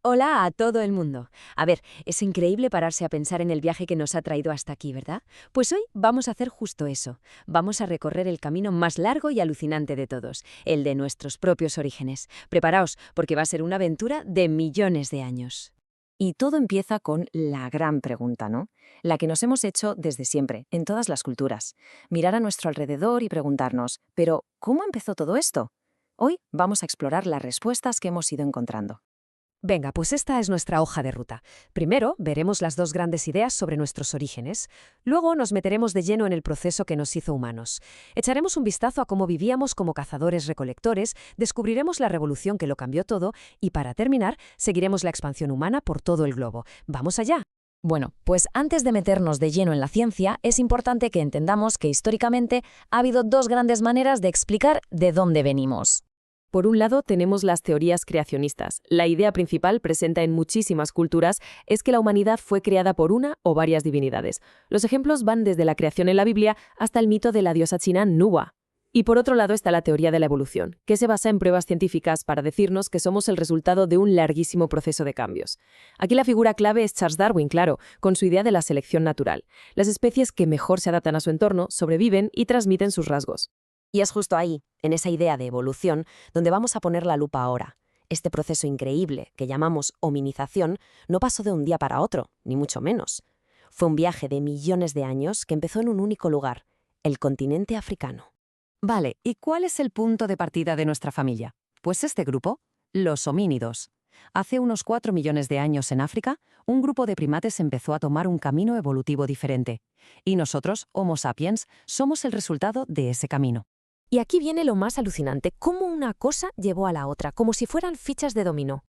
Hola a todo el mundo. A ver, es increíble pararse a pensar en el viaje que nos ha traído hasta aquí, ¿verdad? Pues hoy vamos a hacer justo eso. Vamos a recorrer el camino más largo y alucinante de todos, el de nuestros propios orígenes. Preparaos, porque va a ser una aventura de millones de años. Y todo empieza con la gran pregunta, ¿no? La que nos hemos hecho desde siempre, en todas las culturas. Mirar a nuestro alrededor y preguntarnos, ¿pero cómo empezó todo esto? Hoy vamos a explorar las respuestas que hemos ido encontrando. Venga, pues esta es nuestra hoja de ruta. Primero, veremos las dos grandes ideas sobre nuestros orígenes. Luego nos meteremos de lleno en el proceso que nos hizo humanos. Echaremos un vistazo a cómo vivíamos como cazadores-recolectores, descubriremos la revolución que lo cambió todo y, para terminar, seguiremos la expansión humana por todo el globo. ¡Vamos allá! Bueno, pues antes de meternos de lleno en la ciencia, es importante que entendamos que históricamente ha habido dos grandes maneras de explicar de dónde venimos. Por un lado, tenemos las teorías creacionistas. La idea principal, presente en muchísimas culturas, es que la humanidad fue creada por una o varias divinidades. Los ejemplos van desde la creación en la Biblia hasta el mito de la diosa china Nuwa. Y por otro lado está la teoría de la evolución, que se basa en pruebas científicas para decirnos que somos el resultado de un larguísimo proceso de cambios. Aquí la figura clave es Charles Darwin, claro, con su idea de la selección natural. Las especies que mejor se adaptan a su entorno sobreviven y transmiten sus rasgos. Y es justo ahí, en esa idea de evolución, donde vamos a poner la lupa ahora. Este proceso increíble que llamamos hominización no pasó de un día para otro, ni mucho menos. Fue un viaje de millones de años que empezó en un único lugar, el continente africano. Vale, ¿y cuál es el punto de partida de nuestra familia? Pues este grupo, los homínidos. Hace unos 4 millones de años en África, un grupo de primates empezó a tomar un camino evolutivo diferente. Y nosotros, Homo sapiens, somos el resultado de ese camino. Y aquí viene lo más alucinante, cómo una cosa llevó a la otra, como si fueran fichas de dominó.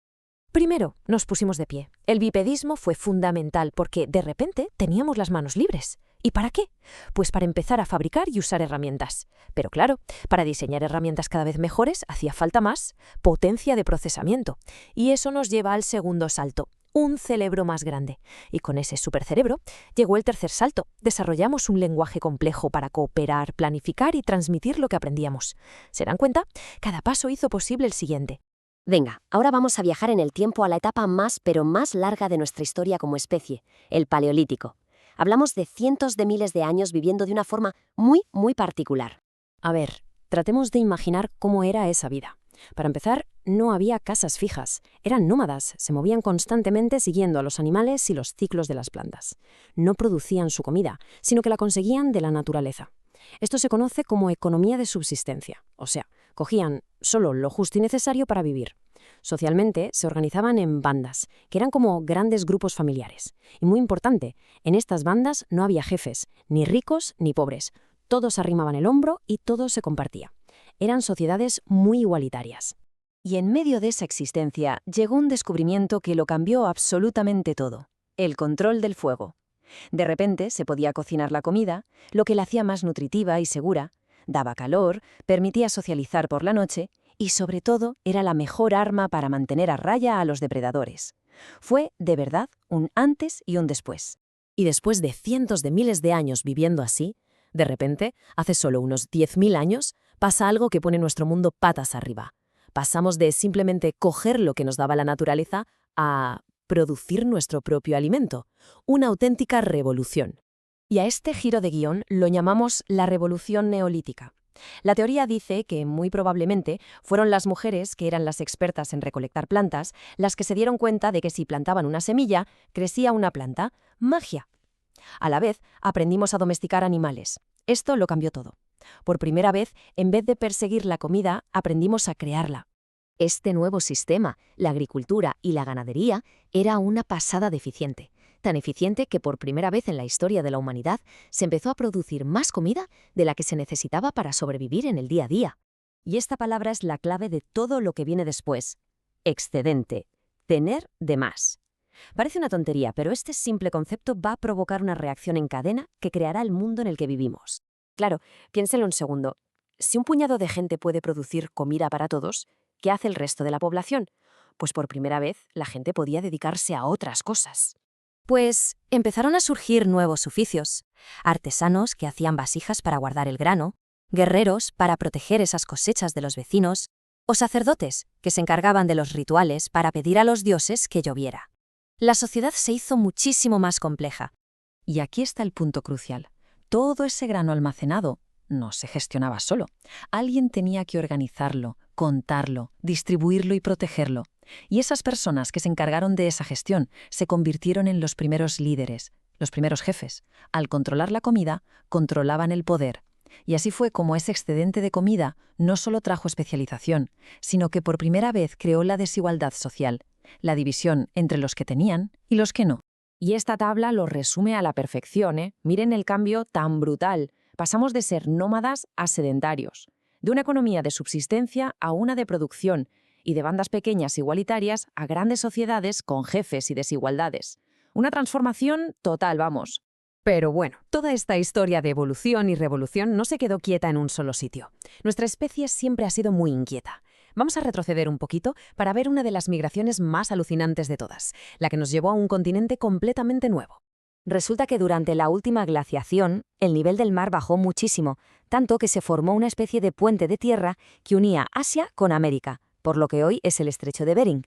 Primero, nos pusimos de pie. El bipedismo fue fundamental porque, de repente, teníamos las manos libres. ¿Y para qué? Pues para empezar a fabricar y usar herramientas. Pero claro, para diseñar herramientas cada vez mejores hacía falta más potencia de procesamiento. Y eso nos lleva al segundo salto, un cerebro más grande. Y con ese supercerebro llegó el tercer salto. Desarrollamos un lenguaje complejo para cooperar, planificar y transmitir lo que aprendíamos. ¿Se dan cuenta? Cada paso hizo posible el siguiente. Venga, ahora vamos a viajar en el tiempo a la etapa más pero más larga de nuestra historia como especie, el Paleolítico. Hablamos de cientos de miles de años viviendo de una forma muy particular. A ver, tratemos de imaginar cómo era esa vida. Para empezar, no había casas fijas. Eran nómadas, se movían constantemente siguiendo a los animales y los ciclos de las plantas. No producían su comida, sino que la conseguían de la naturaleza. Esto se conoce como economía de subsistencia, o sea, cogían solo lo justo y necesario para vivir. Socialmente se organizaban en bandas, que eran como grandes grupos familiares. Y muy importante, en estas bandas no había jefes, ni ricos ni pobres. Todos arrimaban el hombro y todo se compartía. Eran sociedades muy igualitarias. Y en medio de esa existencia llegó un descubrimiento que lo cambió absolutamente todo: el control del fuego. De repente se podía cocinar la comida, lo que la hacía más nutritiva y segura, daba calor, permitía socializar por la noche y, sobre todo, era la mejor arma para mantener a raya a los depredadores. Fue, de verdad, un antes y un después. Y después de cientos de miles de años viviendo así, de repente, hace solo unos 10.000 años, pasa algo que pone nuestro mundo patas arriba. Pasamos de simplemente coger lo que nos daba la naturaleza a producir nuestro propio alimento. Una auténtica revolución. Y a este giro de guión lo llamamos la revolución neolítica. La teoría dice que, muy probablemente, fueron las mujeres, que eran las expertas en recolectar plantas, las que se dieron cuenta de que si plantaban una semilla, crecía una planta. ¡Magia! A la vez, aprendimos a domesticar animales. Esto lo cambió todo. Por primera vez, en vez de perseguir la comida, aprendimos a crearla. Este nuevo sistema, la agricultura y la ganadería, era una pasada de eficiente. Tan eficiente que por primera vez en la historia de la humanidad se empezó a producir más comida de la que se necesitaba para sobrevivir en el día a día. Y esta palabra es la clave de todo lo que viene después: excedente, tener de más. Parece una tontería, pero este simple concepto va a provocar una reacción en cadena que creará el mundo en el que vivimos. Claro, piénselo un segundo. Si un puñado de gente puede producir comida para todos, ¿qué hace el resto de la población? Pues por primera vez la gente podía dedicarse a otras cosas. Pues empezaron a surgir nuevos oficios. Artesanos que hacían vasijas para guardar el grano, guerreros para proteger esas cosechas de los vecinos, o sacerdotes, que se encargaban de los rituales para pedir a los dioses que lloviera. La sociedad se hizo muchísimo más compleja. Y aquí está el punto crucial. Todo ese grano almacenado no se gestionaba solo. Alguien tenía que organizarlo, contarlo, distribuirlo y protegerlo. Y esas personas que se encargaron de esa gestión se convirtieron en los primeros líderes, los primeros jefes. Al controlar la comida, controlaban el poder. Y así fue como ese excedente de comida no solo trajo especialización, sino que por primera vez creó la desigualdad social, la división entre los que tenían y los que no. Y esta tabla lo resume a la perfección, ¿eh? Miren el cambio tan brutal. Pasamos de ser nómadas a sedentarios, de una economía de subsistencia a una de producción, y de bandas pequeñas igualitarias a grandes sociedades con jefes y desigualdades. Una transformación total, vamos. Pero bueno, toda esta historia de evolución y revolución no se quedó quieta en un solo sitio. Nuestra especie siempre ha sido muy inquieta. Vamos a retroceder un poquito para ver una de las migraciones más alucinantes de todas, la que nos llevó a un continente completamente nuevo. Resulta que durante la última glaciación, el nivel del mar bajó muchísimo, tanto que se formó una especie de puente de tierra que unía Asia con América, por lo que hoy es el estrecho de Bering.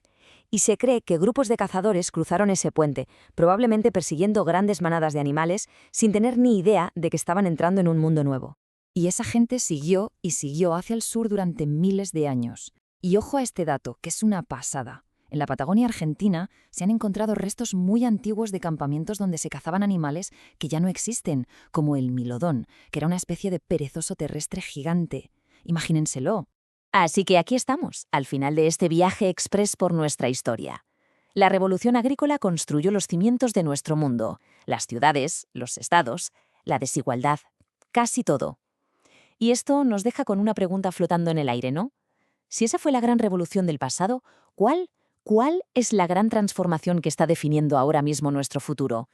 Y se cree que grupos de cazadores cruzaron ese puente, probablemente persiguiendo grandes manadas de animales, sin tener ni idea de que estaban entrando en un mundo nuevo. Y esa gente siguió y siguió hacia el sur durante miles de años. Y ojo a este dato, que es una pasada. En la Patagonia Argentina se han encontrado restos muy antiguos de campamentos donde se cazaban animales que ya no existen, como el milodón, que era una especie de perezoso terrestre gigante. Imagínenselo. Así que aquí estamos, al final de este viaje express por nuestra historia. La revolución agrícola construyó los cimientos de nuestro mundo, las ciudades, los estados, la desigualdad, casi todo. Y esto nos deja con una pregunta flotando en el aire, ¿no? Si esa fue la gran revolución del pasado, ¿cuál es la gran transformación que está definiendo ahora mismo nuestro futuro?